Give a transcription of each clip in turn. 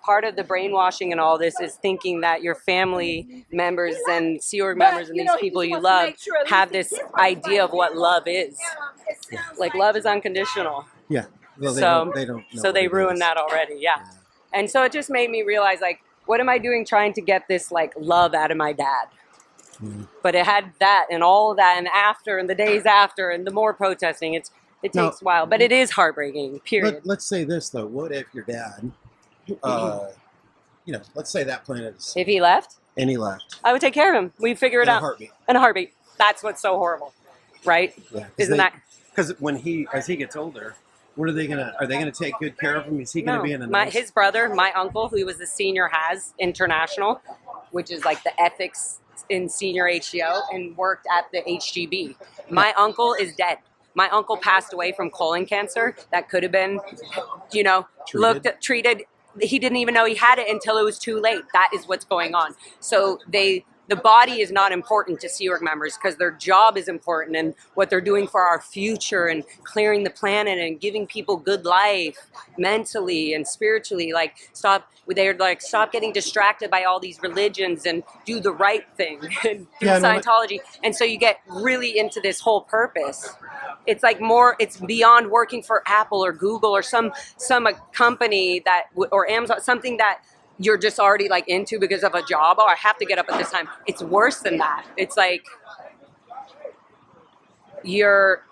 part of the brainwashing and all this is thinking that your family members and Sea Org members and these people you love have this idea of what love is. Like, love is unconditional. Yeah. Well, they don't know so they ruined that already. Yeah. And so it just made me realize, like, what am I doing trying to get this, like, love out of my dad? But it had that and all of that and after and the days after and the more protesting. It takes a while, but it is heartbreaking, period. Let's say this, though. What if your dad, you know, let's say that planet is... If he left? And he left. I would take care of him. We'd figure it out. In a heartbeat. That's what's so horrible, right? Yeah. Isn't that... Because as he gets older, what are they gonna take good care of him? Is he gonna be in a his brother, my uncle, who was the senior HAS International, which is like the ethics in senior HGO, and worked at the HGB. My uncle is dead. My uncle passed away from colon cancer that could have been, you know, treated. He didn't even know he had it until it was too late. That is what's going on. So the body is not important to Sea Org members because their job is important and what they're doing for our future and clearing the planet and giving people good life mentally and spiritually. Like, stop getting distracted by all these religions and do the right thing and do Scientology. And so you get really into this whole purpose. It's like it's beyond working for Apple or Google or some company or Amazon, something that you're just already like into because of a job. Oh, I have to get up at this time. It's worse than that. It's like you're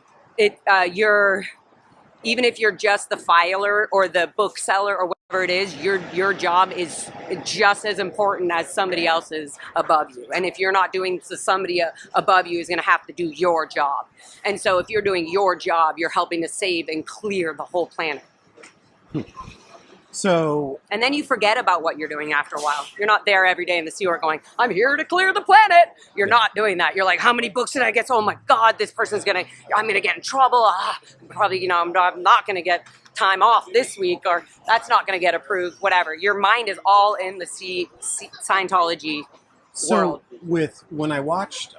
even if you're just the filer or the bookseller or whatever it is, your job is just as important as somebody else's above you. And if you're not doing, so somebody above you is going to have to do your job. And so if you're doing your job, you're helping to save and clear the whole planet. So, and then you forget about what you're doing after a while. You're not there every day in the Sea Org going, I'm here to clear the planet. You're not doing that. You're like, how many books did I get? So, oh my God, I'm going to get in trouble. Probably, I'm not going to get time off this week, or that's not going to get approved, whatever. Your mind is all in the Scientology world. So when I watched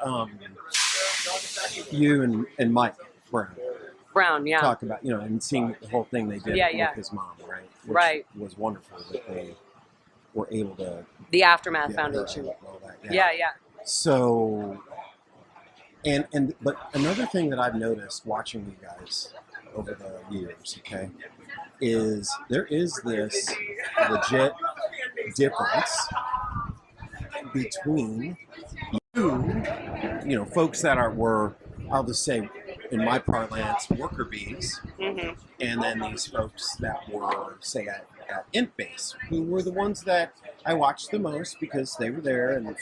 you and Mike Brown, talk about, and seeing the whole thing they did with his mom, right? Which was wonderful that they were able to... The Aftermath Foundation. All that, So, but another thing that I've noticed watching you guys over the years, is there is this legit difference between folks that were, I'll just say, in my parlance, worker bees, and then these folks that were, say, at Int Base, who were the ones that I watched the most because they were there, and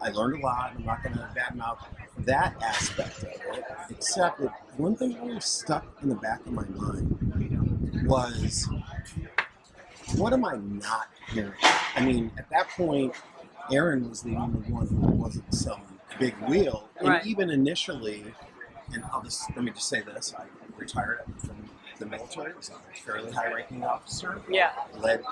I learned a lot. I'm not going to badmouth that aspect of it, except that one thing that always stuck in the back of my mind was, what am I not hearing? I mean, at that point, Aaron was the only one who wasn't some big wheel, and even initially. And let me just say this, I retired from the military, was a fairly high-ranking officer. Yeah. Led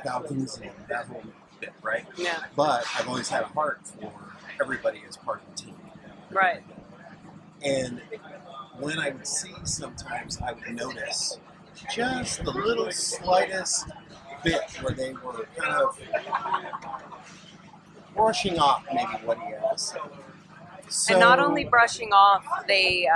Falcons and that whole bit, right? Yeah. But I've always had a heart for everybody as part of the team. Right. And when I would see, sometimes I would notice just the little slightest bit where they were kind of brushing off maybe what he had to say. So, and not only brushing off, they,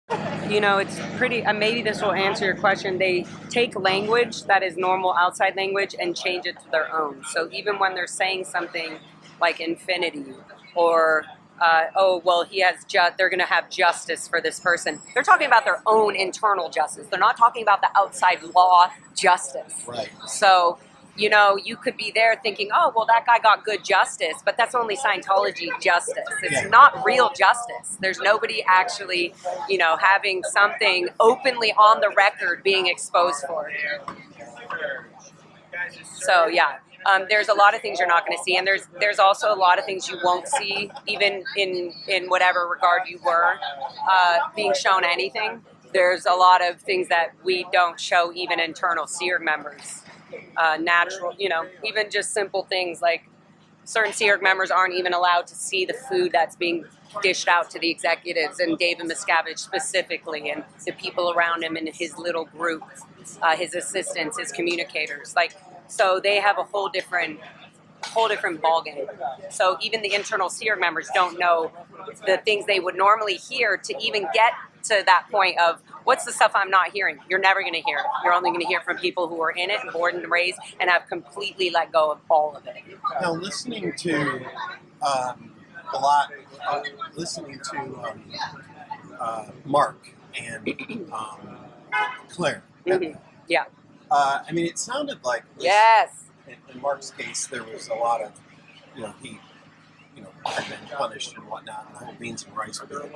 it's pretty, maybe this will answer your question, they take language that is normal outside language and change it to their own. So even when they're saying something like infinity or, they're going to have justice for this person, they're talking about their own internal justice. They're not talking about the outside law justice. Right. So, you could be there thinking, oh, well, that guy got good justice, but that's only Scientology justice. It's not real justice. There's nobody actually, having something openly on the record being exposed for it. So, there's a lot of things you're not going to see, and there's also a lot of things you won't see, even in whatever regard you were being shown anything. There's a lot of things that we don't show even internal Sea Org members. Natural, even just simple things like certain Sea Org members aren't even allowed to see the food that's being dished out to the executives, and David Miscavige specifically, and the people around him in his little group, his assistants, his communicators. Like, so they have a whole different ballgame. So even the internal Sea Org members don't know the things they would normally hear to even get to that point of, what's the stuff I'm not hearing? You're never going to hear it. You're only going to hear from people who are in it, born and raised, and have completely let go of all of it. Now, listening to Mark and Claire. Mm-hmm. Yeah. I mean, it sounded like Yes. In Mark's case, there was a lot of, he had been punished and whatnot, and the whole beans and rice bit.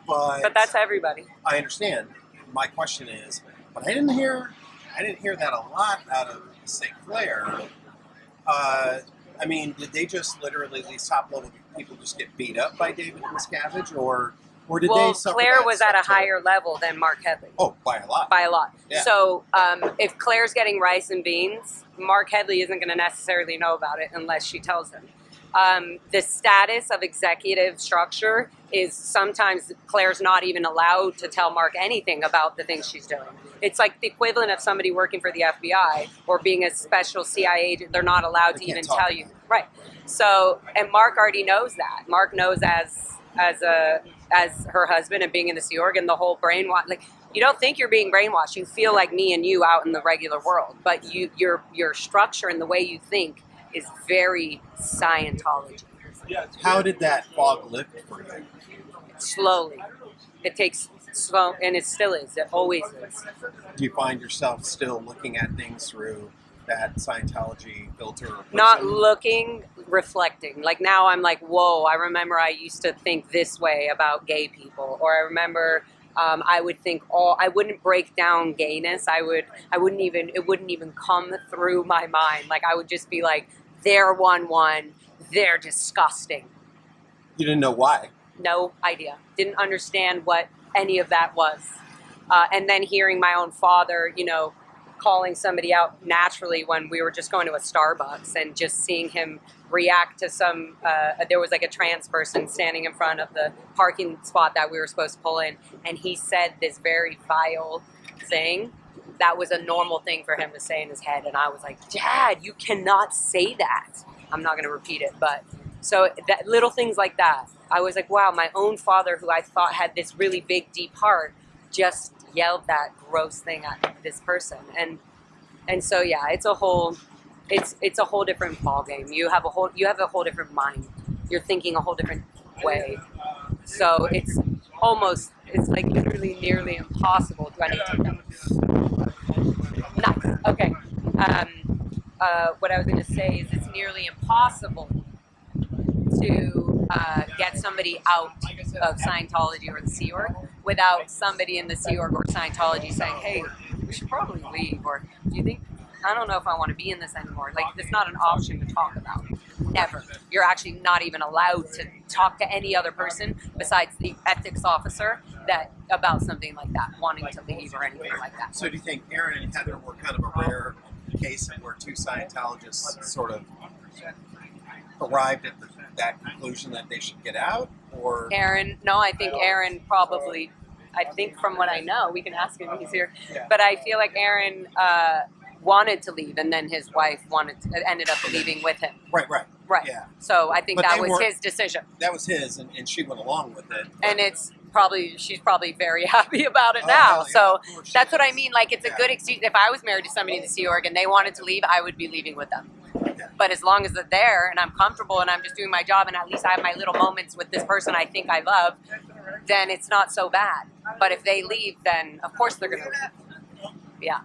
But that's everybody. I understand. My question is, but I didn't hear that a lot out of, say, Claire. I mean, did they just literally, these top level people just get beat up by David Miscavige, or did they suffer? Claire that was at a stuff too? higher level than Mark Headley. Oh, by a lot. By a lot. Yeah. So if Claire's getting rice and beans, Mark Headley isn't going to necessarily know about it unless she tells him. The status of executive structure is sometimes Claire's not even allowed to tell Mark anything about the things she's doing. It's like the equivalent of somebody working for the FBI or being a special CIA agent. They're not allowed to even tell you. Right. So, and Mark already knows that. Mark knows as her husband and being in the Sea Org and the whole brainwash. Like, you don't think you're being brainwashed. You feel like me and you out in the regular world, but your structure and the way you think is very Scientology. How did that fog lift for you? Slowly. It takes slow, and it still is. It always is. Do you find yourself still looking at things through that Scientology filter? Or Not looking, reflecting. Like now I'm like, whoa, I remember I used to think this way about gay people. Or I remember I would think I wouldn't break down gayness. It wouldn't even come through my mind. Like I would just be like, they're one, they're disgusting. You didn't know why? No idea. Didn't understand what any of that was. And then hearing my own father, calling somebody out naturally when we were just going to a Starbucks and just seeing him react to some, there was like a trans person standing in front of the parking spot that we were supposed to pull in, and he said this very vile thing that was a normal thing for him to say in his head, and I was like, Dad, you cannot say that. I'm not going to repeat it, but so that little things like that, I was like, wow, my own father, who I thought had this really big, deep heart, just yelled that gross thing at this person. And so yeah, it's a whole different ball game. You have a whole different mind. You're thinking a whole different way. So it's like literally nearly impossible. Do I need to go? Nice. Okay. What I was going to say is it's nearly impossible to get somebody out of Scientology or the Sea Org without somebody in the Sea Org or Scientology saying, hey, we should probably leave, or do you think, I don't know if I want to be in this anymore. Like, it's not an option to talk about. Never. You're actually not even allowed to talk to any other person besides the ethics officer about something like that, wanting to leave or anything like that. So do you think Aaron and Heather were kind of a rare case of where two Scientologists sort of arrived at that conclusion that they should get out? Or Aaron, no, I think Aaron probably, I think from what I know, we can ask him, he's here, but I feel like Aaron wanted to leave, and then his wife ended up leaving with him. Right. Yeah. So I think But that was his decision. That was his, and she went along with it. And she's probably very happy about it now. Yeah, so that's what I mean. Like, it's a good excuse. If I was married to somebody in the Sea Org and they wanted to leave, I would be leaving with them. Yeah. But as long as they're there and I'm comfortable and I'm just doing my job and at least I have my little moments with this person I think I love, then it's not so bad. But if they leave, then of course they're going to leave. Yeah.